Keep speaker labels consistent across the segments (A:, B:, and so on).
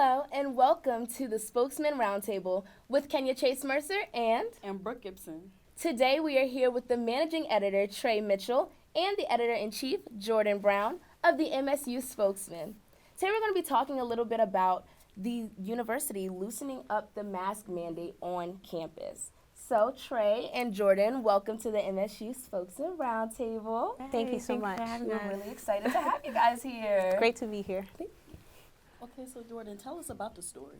A: Hello, and welcome to the Spokesman Roundtable with Kenya Chase Mercer and
B: Brooke Gibson.
A: today we are here with the managing editor, Trey Mitchell, and the editor-in-chief, Jordan Brown, of the MSU Spokesman. Today we're going to be talking a little bit about the university loosening up the mask mandate on campus. So, Trey and Jordan, welcome to the MSU Spokesman Roundtable.
C: Thank you so much.
A: We're really excited to have you guys here.
C: Great to be here.
B: Okay, so Jordan, tell us about the story.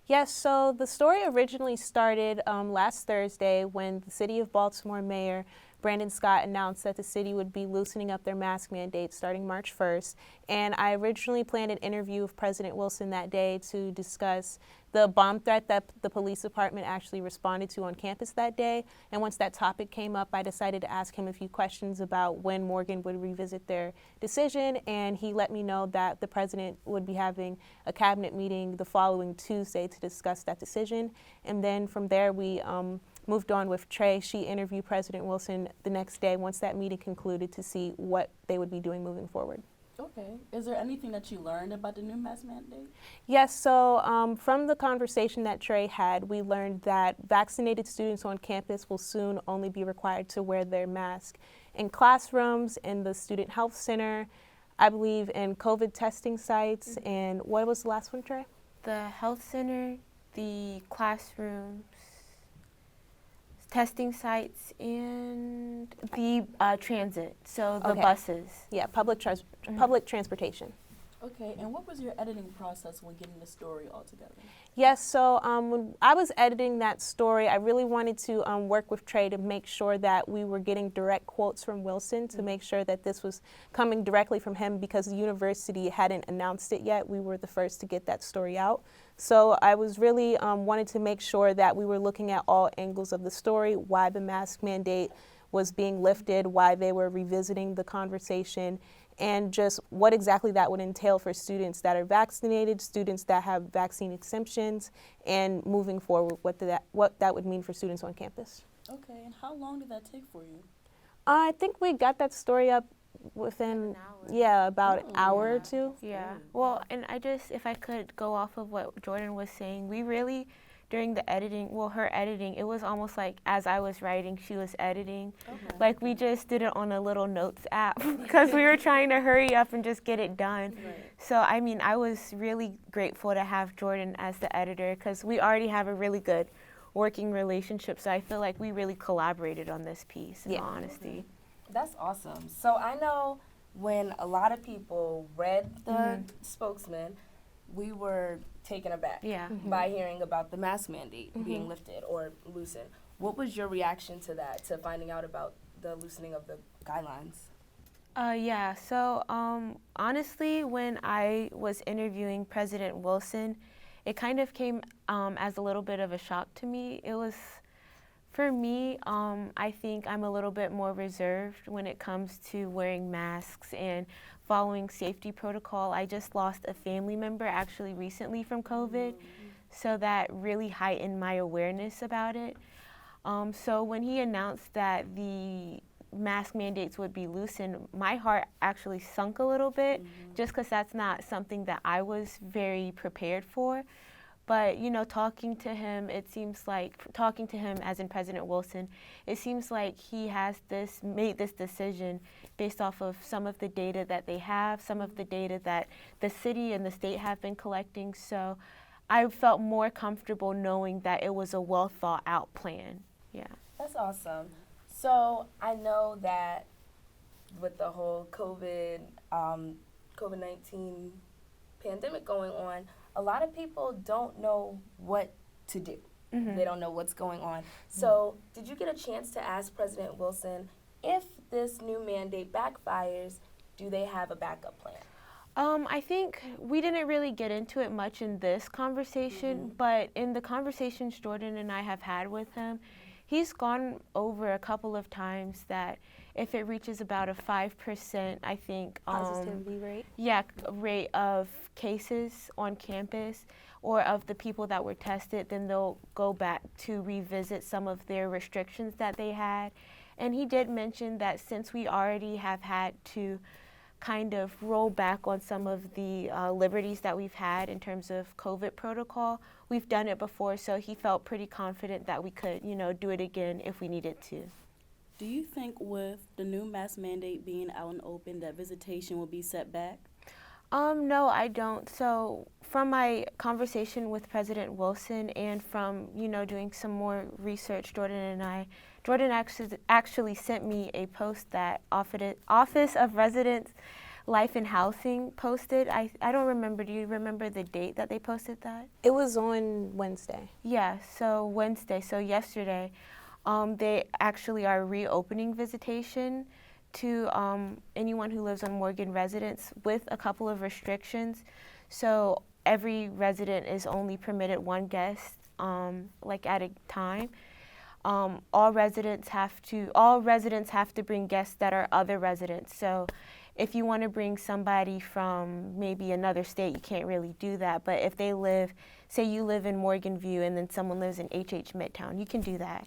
C: Yes, so the story originally started last Thursday when the City of Baltimore Mayor Brandon Scott announced that the city would be loosening up their mask mandate starting March 1st. And I originally planned an interview with President Wilson that day to discuss the bomb threat that the police department actually responded to on campus that day. And once that topic came up, I decided to ask him a few questions about when Morgan would revisit their decision. And he let me know that the president would be having a cabinet meeting the following Tuesday to discuss that decision. And then from there, we moved on with Trey. She interviewed President Wilson the next day once that meeting concluded to see what they would be doing moving forward.
B: Okay. Is there anything that you learned about the new mask mandate?
C: Yes, so from the conversation that Trey had, we learned that vaccinated students on campus will soon only be required to wear their mask in classrooms, in the student health center, I believe in COVID testing sites, and what was the last one, Trey?
D: The health center, the classrooms, testing sites, and the transit, so the buses.
C: Yeah, public transportation.
B: Okay, and what was your editing process when getting the story all together?
C: Yes, so when I was editing that story, I really wanted to work with Trey to make sure that we were getting direct quotes from Wilson to make sure that this was coming directly from him because the university hadn't announced it yet. We were the first to get that story out. So I was really wanted to make sure that we were looking at all angles of the story, why the mask mandate was being lifted, why they were revisiting the conversation, and just what exactly that would entail for students that are vaccinated, students that have vaccine exemptions, and moving forward, what that would mean for students on campus.
B: Okay, and how long did that take for you?
C: I think we got that story up within, about an hour or two.
D: Yeah, well, and if I could go off of what Jordan was saying, we really, during the editing, her editing, it was almost like as I was writing, she was editing.
B: Okay.
D: Like we just did it on a little notes app because we were trying to hurry up and just get it done.
B: Right.
D: So, I mean, I was really grateful to have Jordan as the editor because we already have a really good working relationship. So I feel like we really collaborated on this piece, in all honesty.
A: That's awesome. So I know when a lot of people read the Spokesman, we were taken aback by hearing about the mask mandate being lifted or loosened. What was your reaction to that, to finding out about the loosening of the guidelines?
D: So honestly, when I was interviewing President Wilson, it kind of came as a little bit of a shock to me. It was, for me, I think I'm a little bit more reserved when it comes to wearing masks and following safety protocol. I just lost a family member actually recently from COVID, so that really heightened my awareness about it. So when he announced that the mask mandates would be loosened, my heart actually sunk a little bit, just because that's not something that I was very prepared for. But, talking to him as in President Wilson, it seems like he has made this decision based off of some of the data that they have, some of the data that the city and the state have been collecting. So I felt more comfortable knowing that it was a well thought out plan. Yeah.
A: That's awesome. So I know that with the whole COVID-19 pandemic going on, a lot of people don't know what to do. They don't know what's going on. So did you get a chance to ask President Wilson, if this new mandate backfires, do they have a backup plan?
D: I think we didn't really get into it much in this conversation, but in the conversations Jordan and I have had with him, he's gone over a couple of times that if it reaches about a 5%, I think,
C: Positivity rate?
D: Yeah, rate of cases on campus or of the people that were tested, then they'll go back to revisit some of their restrictions that they had. And he did mention that since we already have had to kind of roll back on some of the liberties that we've had in terms of COVID protocol. We've done it before, so he felt pretty confident that we could, do it again if we needed to.
B: Do you think with the new mask mandate being out and open that visitation will be set back?
D: No, I don't. So from my conversation with President Wilson and from, doing some more research, Jordan actually sent me a post that Office of Residents Life and Housing posted. I don't remember. Do you remember the date that they posted that?
C: It was on Wednesday.
D: Yeah, so Wednesday, so yesterday, they actually are reopening visitation to anyone who lives on Morgan residence with a couple of restrictions. So every resident is only permitted one guest, at a time. All residents have to bring guests that are other residents. So if you want to bring somebody from maybe another state, you can't really do that. But if they say you live in Morgan View and then someone lives in HH Midtown, you can do that.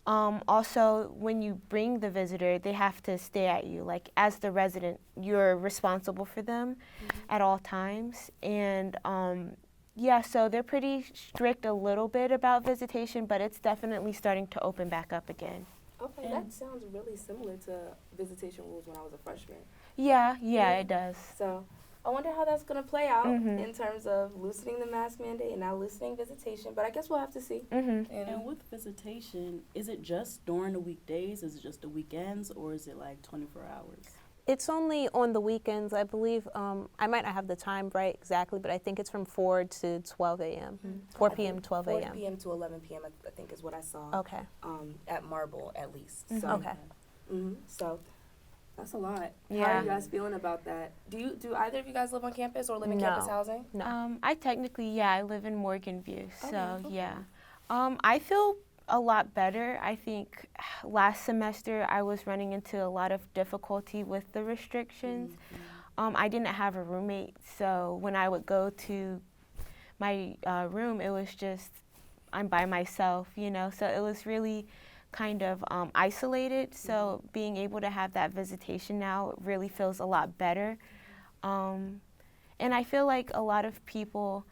D: Also, when you bring the visitor, they have to stay at you. Like, as the resident, you're responsible for them at all times. And so they're pretty strict a little bit about visitation, but it's definitely starting to open back up again.
A: Okay, that sounds really similar to visitation rules when I was a freshman.
D: Yeah, it does.
A: So I wonder how that's going to play out in terms of loosening the mask mandate and now loosening visitation, but I guess we'll have to see.
B: And with visitation, is it just during the weekdays? Is it just the weekends, or is it like 24 hours?
C: It's only on the weekends, I believe. I might not have the time right exactly, but I think it's from 4 to 12 a.m. 4 p.m. 12 a.m.
A: 4 p.m. to 11 p.m. I think is what I saw.
C: Okay.
A: At Marble, at least. So,
C: Okay.
A: So that's a lot.
D: Yeah.
A: How are you guys feeling about that? Do either of you guys live on campus or live in
C: No.
A: campus housing?
C: No.
D: I live in Morgan View, so
A: Okay.
D: yeah. I feel a lot better. I think last semester I was running into a lot of difficulty with the restrictions. I didn't have a roommate, so when I would go to my room, it was just, I'm by myself, so it was really kind of isolated. So being able to have that visitation now really feels a lot better. And I feel like a lot of people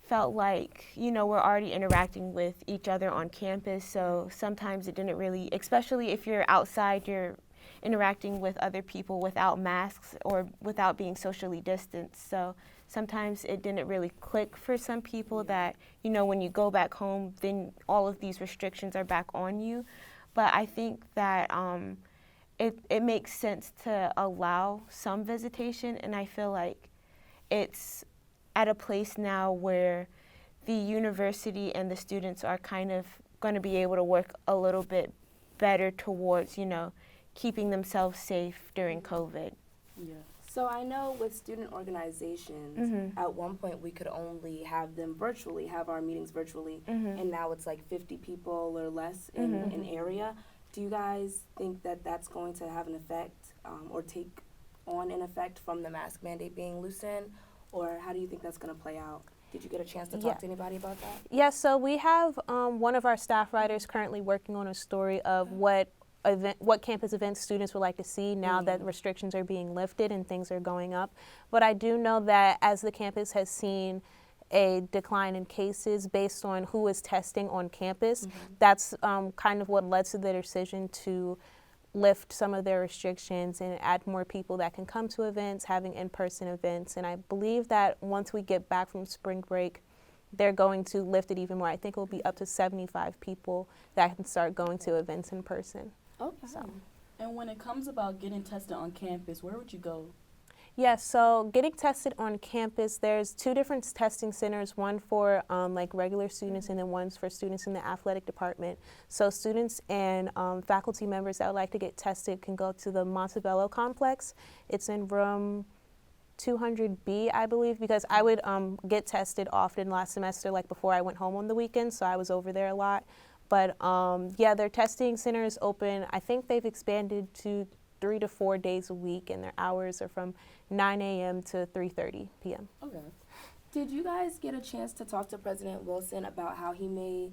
D: felt like, we're already interacting with each other on campus, so sometimes it didn't really, especially if you're outside, you're interacting with other people without masks or without being socially distanced. So sometimes it didn't really click for some people that, when you go back home, then all of these restrictions are back on you. But I think that it makes sense to allow some visitation, and I feel like it's at a place now where the university and the students are kind of going to be able to work a little bit better towards, keeping themselves safe during COVID.
B: Yeah.
A: So I know with student organizations, at one point we could only have them virtually, have our meetings virtually, and now it's like 50 people or less in an area. Do you guys think that that's going to have an effect or take on an effect from the mask mandate being loosened? Or how do you think that's going to play out? Did you get a chance to talk to anybody about that?
C: Yeah, so we have one of our staff writers currently working on a story of what campus events students would like to see now that restrictions are being lifted and things are going up. But I do know that as the campus has seen a decline in cases based on who is testing on campus, that's kind of what led to the decision to lift some of their restrictions and add more people that can come to events, having in-person events. And I believe that once we get back from spring break, they're going to lift it even more. I think it will be up to 75 people that can start going to events in person.
A: Okay.
C: So.
B: And when it comes about getting tested on campus, where would you go?
C: Yeah, so getting tested on campus, there's 2 different testing centers, one for regular students and then one's for students in the athletic department. So students and faculty members that would like to get tested can go to the Montebello complex. It's in room 200B, I believe, because I would get tested often last semester, like before I went home on the weekends, so I was over there a lot. But their testing center is open. I think they've expanded to 3 to 4 days a week, and their hours are from 9 a.m. to 3:30 p.m.
A: Okay. Did you guys get a chance to talk to President Wilson about how he may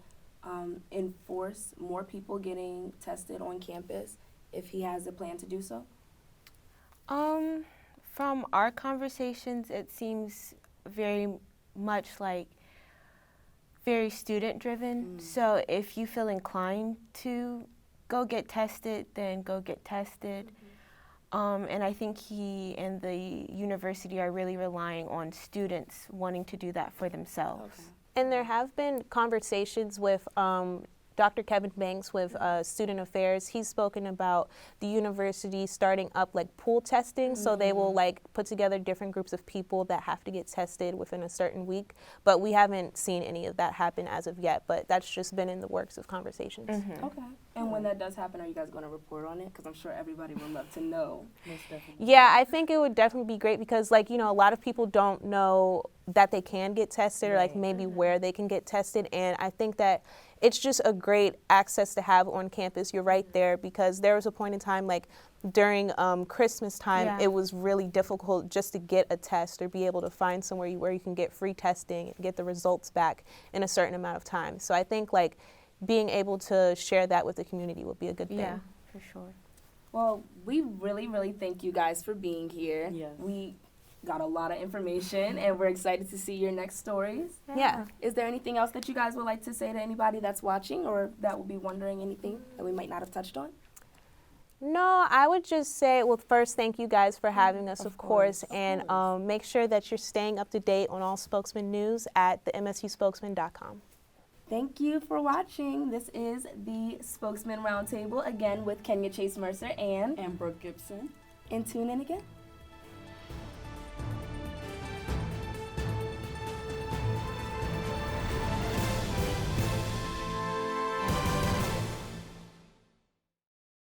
A: enforce more people getting tested on campus if he has a plan to do so?
D: From our conversations, it seems very much like very student driven. So if you feel inclined to go get tested, then go get tested. And I think he and the university are really relying on students wanting to do that for themselves.
B: Okay.
C: And there have been conversations with Dr. Kevin Banks with Student Affairs. He's spoken about the university starting up like pool testing, so they will like put together different groups of people that have to get tested within a certain week. But we haven't seen any of that happen as of yet, but that's just been in the works of conversations.
A: Okay. And when that does happen, are you guys going to report on it? Because I'm sure everybody would love to know.
B: Most definitely.
C: Yeah, I think it would definitely be great because, like, you know, a lot of people don't know that they can get tested or, like, maybe where they can get tested. And I think that it's just a great access to have on campus. You're right there because there was a point in time, like, during Christmas time, it was really difficult just to get a test or be able to find somewhere where you can get free testing and get the results back in a certain amount of time. So I think, like, being able to share that with the community would be a good thing.
D: Yeah, for sure.
A: Well, we really, really thank you guys for being here.
B: Yes.
A: We got a lot of information, and we're excited to see your next stories.
C: Yeah.
A: Is there anything else that you guys would like to say to anybody that's watching or that will be wondering anything that we might not have touched on?
C: No, I would just say, well, first, thank you guys for having us, of course. And make sure that you're staying up to date on all Spokesman news at the msuspokesman.com.
A: Thank you for watching. This is the Spokesman Roundtable, again with Kenya Chase Mercer and
B: Brooke Gibson.
A: tune in again.